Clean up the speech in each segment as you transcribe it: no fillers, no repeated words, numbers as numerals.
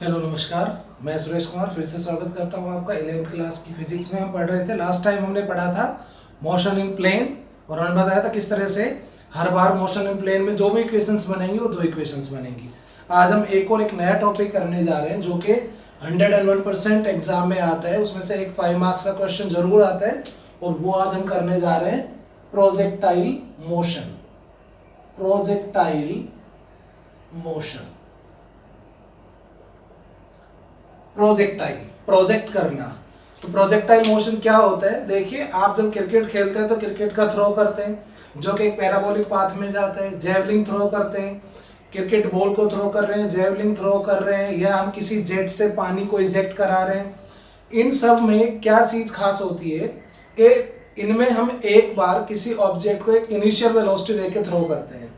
Hello नमस्कार, मैं सुरेश कुमार फिर से स्वागत करता हूं आपका 11th क्लास की फिजिक्स में। हम पढ़ रहे थे, लास्ट टाइम हमने पढ़ा था मोशन इन प्लेन और हमने बताया था किस तरह से हर बार मोशन इन प्लेन में जो भी इक्वेशंस बनेंगी वो दो इक्वेशंस बनेंगी। आज हम एक नया टॉपिक करने जा रहे हैं जो कि 101% एग्जाम में आता है, उसमें से एक 5 मार्क्स का क्वेश्चन जरूर आता है और वो आज हम करने जा रहे हैं projectile motion. Projectile motion, projectile, project करना। तो प्रोजेक्टाइल मोशन क्या होता है? देखिए, आप जब क्रिकेट खेलते हैं तो क्रिकेट का थ्रो करते हैं जो कि एक पैराबोलिक पाथ में जाता है। जेवलिंग थ्रो करते हैं, क्रिकेट बॉल को थ्रो कर रहे हैं, जेवलिंग थ्रो कर रहे हैं, या हम किसी जेट से पानी को इजेक्ट करा रहे हैं। इन सब में क्या चीज खास होती है कि इनमें हम एक बार किसी ऑब्जेक्ट को एक इनिशियल वेलोसिटी देके थ्रो करते हैं।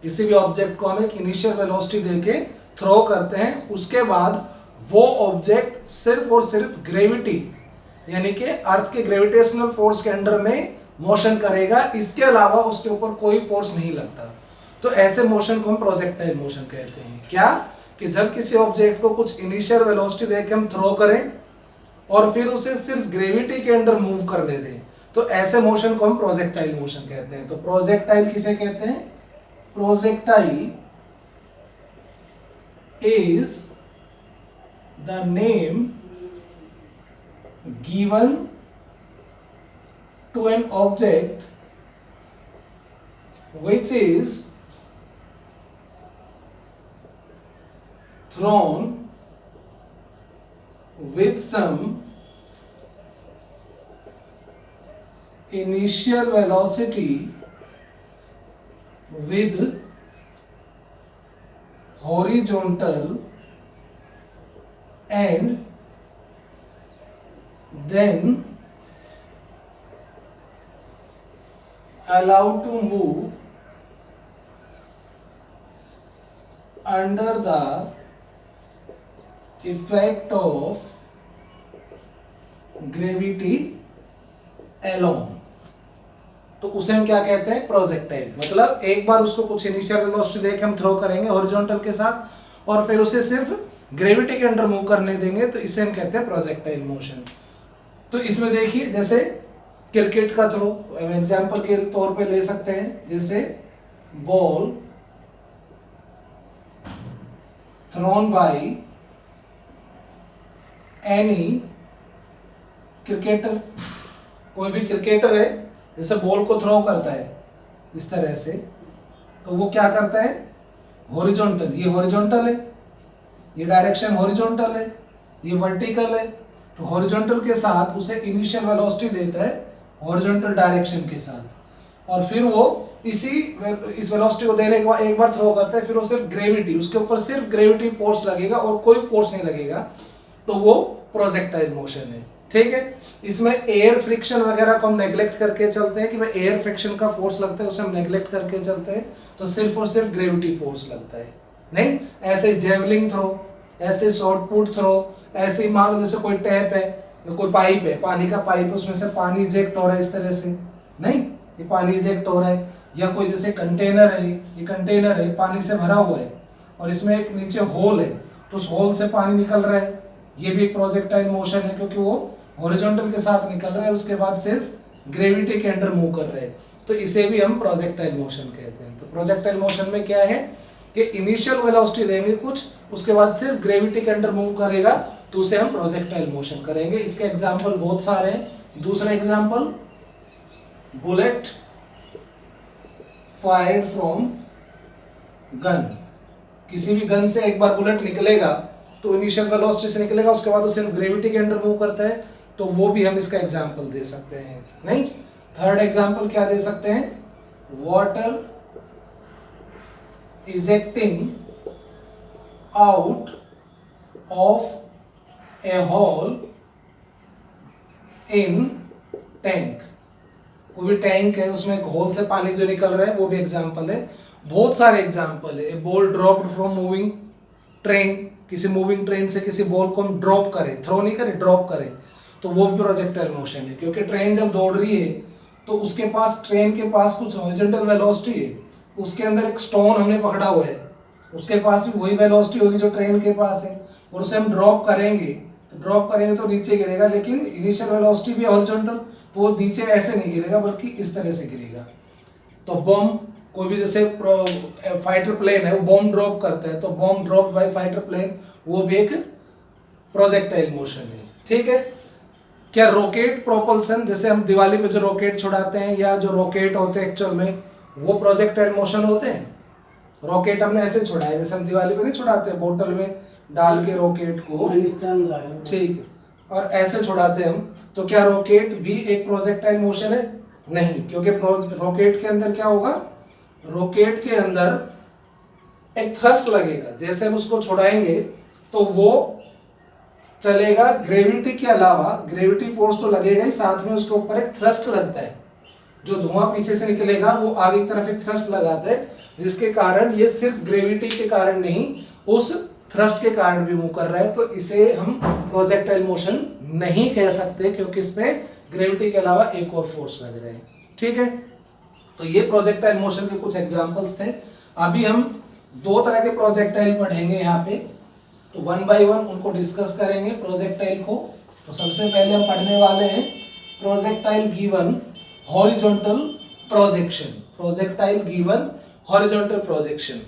किसी भी ऑब्जेक्ट को हम एक इनिशियल वेलोसिटी देके थ्रो करते हैं, उसके बाद वो ऑब्जेक्ट सिर्फ और सिर्फ ग्रेविटी यानी कि अर्थ के ग्रेविटेशनल फोर्स के अंडर में मोशन करेगा, इसके अलावा उसके ऊपर कोई फोर्स नहीं लगता। तो ऐसे मोशन को हम प्रोजेक्टाइल मोशन कहते हैं। क्या कि जब किसी ऑब्जेक्ट को कुछ इनिशियल वेलोसिटी देके हम थ्रो करें और फिर उसे सिर्फ ग्रेविटी के अंडर मूव करने दें, तो ऐसे मोशन को हम प्रोजेक्टाइल मोशन कहते हैं। तो प्रोजेक्टाइल किसे कहते हैं? Projectile is the name given to an object which is thrown with some initial velocity with horizontal and then allowed to move under the effect of gravity alone। तो उसे हम क्या कहते हैं? प्रोजेक्टाइल। मतलब एक बार उसको कुछ इनिशियल वेलोसिटी देके हम थ्रो करेंगे हॉरिजॉन्टल के साथ और फिर उसे सिर्फ ग्रेविटी के अंडर मूव करने देंगे, तो इसे हम कहते हैं प्रोजेक्टाइल मोशन। तो इसमें देखिए, जैसे क्रिकेट का थ्रो एग्जांपल के तौर पे ले सकते हैं, जैसे ball thrown by any cricketer. कोई भी क्रिकेटर है, जैसे बॉल को थ्रो करता है इस तरह से, तो वो क्या करता है? हॉरिजॉन्टल, ये हॉरिजॉन्टल है, ये डायरेक्शन हॉरिजॉन्टल है, ये वर्टिकल है। तो हॉरिजॉन्टल के साथ उसे इनिशियल वेलोसिटी देता है हॉरिजॉन्टल डायरेक्शन के साथ, और फिर वो इस वेलोसिटी को देने के बाद एक बार थ्रो करता है, फिर वो सिर्फ ग्रेविटी, उसके ऊपर सिर्फ ग्रेविटी फोर्स लगेगा और कोई फोर्स नहीं लगेगा, तो वो प्रोजेक्टाइल मोशन है। ठीक है। इसमें एयर फ्रिक्शन वगैरह को हम नेग्लेक्ट करके चलते हैं कि भाई एयर फ्रिक्शन का फोर्स लगता है, उसे हम नेग्लेक्ट करके चलते हैं, तो सिर्फ और सिर्फ ग्रेविटी फोर्स लगता है। नहीं, ऐसे जेवलिंग थ्रो, ऐसे शॉर्ट पुट थ्रो, ऐसे ही मान लो जैसे कोई टैप है, कोई पाइप है, पानी का पाइप है, उसमें से पानी इजेक्ट हो रहा है इस तरह से, नहीं, ये पानी इजेक्ट हो रहा है। या कोई जैसे कंटेनर है, ये कंटेनर है, पानी से भरा हुआ है और इसमें एक नीचे होल है, तो उस होल से पानी निकल रहा है, ये भी एक प्रोजेक्टाइल मोशन है क्योंकि वो हॉरिजॉन्टल के साथ निकल रहा है, उसके बाद सिर्फ ग्रेविटी के अंडर मूव कर रहे हैं, तो इसे भी हम प्रोजेक्टाइल मोशन कहते हैं। तो प्रोजेक्टाइल मोशन में क्या है कि इनिशियल वेलोसिटी देंगे कुछ, उसके बाद सिर्फ ग्रेविटी के अंडर मूव करेगा, तो उसे हम प्रोजेक्टाइल मोशन करेंगे। इसके एग्जांपल बहुत सारे हैं। दूसरा example, bullet fired from gun. किसी भी गन से एक बार बुलेट निकलेगा तो इनिशियल वेलोसिटी से निकलेगा, उसके बाद वो सिर्फ ग्रेविटी के अंडर मूव करता है, तो वो भी हम इसका एग्जांपल दे सकते हैं। नहीं, थर्ड एग्जांपल क्या दे सकते हैं? Water ejecting out of a hole in tank। कोई भी टैंक है, उसमें एक होल से पानी जो निकल रहा है, वो भी एग्जांपल है। बहुत सारे एग्जांपल है। A ball dropped from moving train, किसी मूविंग ट्रेन से किसी बॉल को हम ड्रॉप करें, थ्रो नहीं करें, ड्रॉप करें, तो वो भी प्रोजेक्टाइल मोशन है। क्योंकि ट्रेन जब दौड़ रही है तो उसके पास, ट्रेन के पास कुछ हॉरिजॉन्टल वेलोसिटी है, उसके अंदर एक स्टोन हमने पकड़ा हुआ है, उसके पास भी वही वेलोसिटी होगी जो ट्रेन के पास है, और उसे हम ड्रॉप करेंगे तो नीचे गिरेगा, लेकिन इनिशियल वेलोसिटी भी हॉरिजॉन्टल, तो वो नीचे ऐसे नहीं गिरेगा बल्कि इस तरह से गिरेगा। तो बॉम्ब, कोई भी जैसे फाइटर प्लेन है वो बॉम्ब ड्रॉप करता है, तो bomb drop by fighter plane वो भी एक प्रोजेक्टाइल मोशन है। ठीक है। क्या रॉकेट प्रोपल्सन, जैसे हम दिवाली पे जो रॉकेट छुड़ाते हैं या जो रॉकेट होते हैं एक्चुअल में वो प्रोजेक्टाइल मोशन होते हैं? रॉकेट हमने ऐसे छुड़ाया जैसे हम दिवाली पे नहीं छुड़ाते, बोतल में डाल के रॉकेट को, ठीक, और ऐसे छुड़ाते हम, तो क्या रॉकेट भी एक प्रोजेक्टाइल मोशन है? नहीं, क्योंकि रॉकेट के अंदर क्या होगा, रॉकेट के अंदर एक थ्रस्ट लगेगा, जैसे हम उसको छुड़ाएंगे तो वो चलेगा, ग्रेविटी के अलावा ग्रेविटी फोर्स तो लगेगा ही, साथ में उसके ऊपर एक थ्रस्ट लगता है, जो धुआं पीछे से निकलेगा वो आगे की तरफ एक थ्रस्ट लगाता है, जिसके कारण ये सिर्फ ग्रेविटी के कारण नहीं उस थ्रस्ट के कारण भी मूव कर रहा है, तो इसे हम प्रोजेक्टाइल मोशन नहीं कह सकते, क्योंकि इसमें ग्रेविटी के अलावा एक और फोर्स लग रहा है। ठीक है, तो ये प्रोजेक्टाइल मोशन के कुछ एग्जांपल्स थे। अभी हम दो तरह के प्रोजेक्टाइल पढ़ेंगे यहाँ पे, तो वन बाय वन उनको डिस्कस करेंगे प्रोजेक्टाइल को। तो सबसे पहले हम पढ़ने वाले हैं projectile given horizontal projection, projectile given horizontal projection.